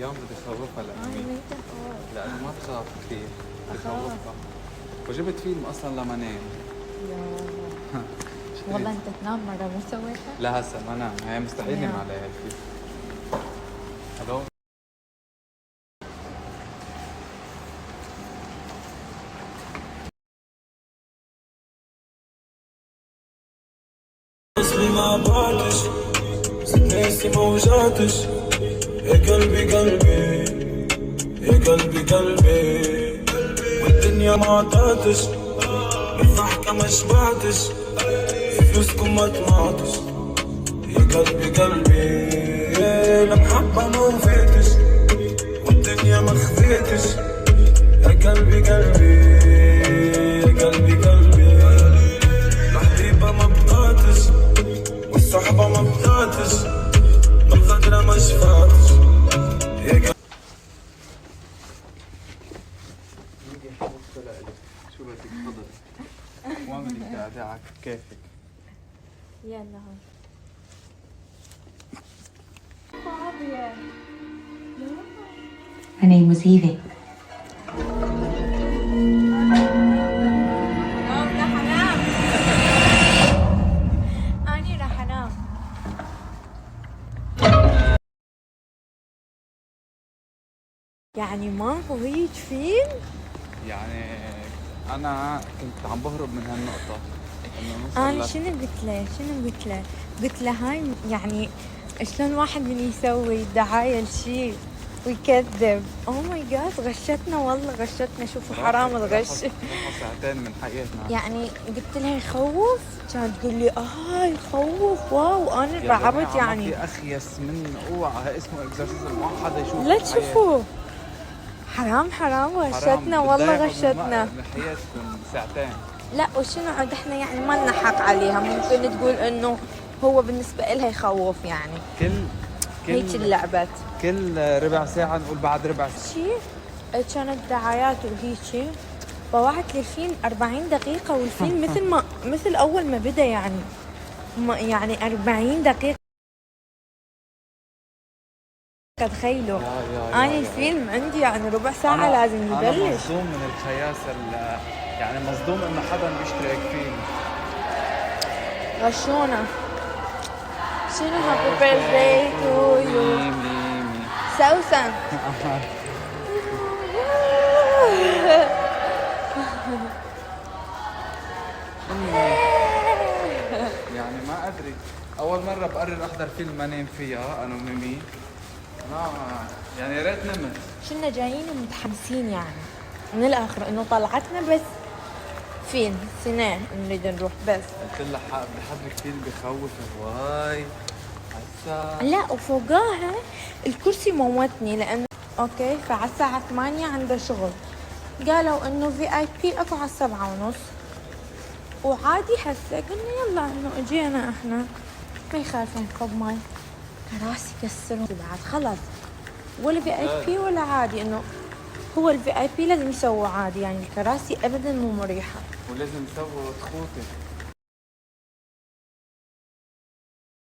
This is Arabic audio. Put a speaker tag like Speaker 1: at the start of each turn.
Speaker 1: ايام بدي خوفها لامي
Speaker 2: ميتة خوف.
Speaker 1: لانه ما تخاف كثير، بدي
Speaker 2: أخاف.
Speaker 1: خوفها. وجبت فيلم اصلا لما نام.
Speaker 2: يا والله انت تنام مرة مو سويتها؟
Speaker 1: لا هسه ما نام، هي مستحيل نام
Speaker 2: يا.
Speaker 1: عليها الفيلم. الو.
Speaker 3: اصلي ما بعدش ناسي موجاتش يا قلبي قلبي يا قلبي قلبي والدنيا ما عطاتش بالضحكة ما شبعتش فلوسكم ما طمعتش يا قلبي قلبي المحبة ما وفيتش والدنيا ما خفيتش يا قلبي قلبي يا قلبي قلبي الحبيبة ما بقاتش والصحبة ما بقاتش بالغدرة ما شفاتش يا قلبي.
Speaker 1: شو بدك تفضلي؟ واعملي قاعدة على كيفك.
Speaker 2: يلا هون. فاضية.
Speaker 4: Her name was Evie.
Speaker 2: راح انام. اني راح انام. يعني ماكو هيك فيلم؟
Speaker 1: يعني انا كنت عم بهرب من هالنقطة انه
Speaker 2: انا
Speaker 1: نوصل
Speaker 2: شنو قلت له هاي يعني شلون واحد من يسوي دعاية لشيء ويكذب. اوه ماي جاد غشتنا والله غشتنا. شوفوا حرام الغش.
Speaker 1: راحوا ساعتين من حياتنا.
Speaker 2: يعني قلت لها يخوف كانت تقول لي يخوف واو انا
Speaker 1: يا
Speaker 2: رعبت
Speaker 1: جماعة
Speaker 2: يعني.
Speaker 1: ما في اخيس من اوعى اسمه اكزورسيزم ما حدا يشوف.
Speaker 2: لا تشوفوا حرام غشتنا والله غشتنا.
Speaker 1: من حياتكم ساعتين.
Speaker 2: لا وشنو عاد احنا يعني ما نحق عليها. ممكن تقول انه هو بالنسبة لها يخوف يعني. هيك اللعبات
Speaker 1: كل ربع ساعة نقول بعد ربع ساعة.
Speaker 2: شي كانت دعايات وهيك فوعت لي الفيلم 40 دقيقة والفيلم مثل أول ما بدأ يعني يعني 40 دقيقة. تخيلوا أنا الفيلم عندي يعني ربع ساعة لازم يبلش.
Speaker 1: أنا مصدوم من الخياسة يعني مصدوم إنه حدا بيشترك فيلم.
Speaker 2: غشونا. شنو هابي بيرثداي تو يو سوسن.
Speaker 1: يعني ما أدري أول مرة بقرر أحضر فيلم ما نام فيها أنا وميمي. ما يعني يا ريت نمت.
Speaker 2: كنا جايين ومتحمسين يعني من الآخر إنه طلعتنا بس فيلم سنة نريد نروح بس.
Speaker 1: قلت لها بحضرك فيلم بخوف هواي هسا.
Speaker 2: لا وفوقاها الكرسي موتني لأنه أوكي فعلى الساعة 8 عنده شغل. قالوا إنه VIP أكو على 7:30 وعادي هسه قلنا يلا إنه إجينا إحنا ما يخالف نكب ماي. كراسي كسروا بعد خلص ولا VIP ولا عادي إنه هو VIP لازم يسووا عادي يعني الكراسي أبدا مو مريحة.
Speaker 1: ولازم يسووا تخوته.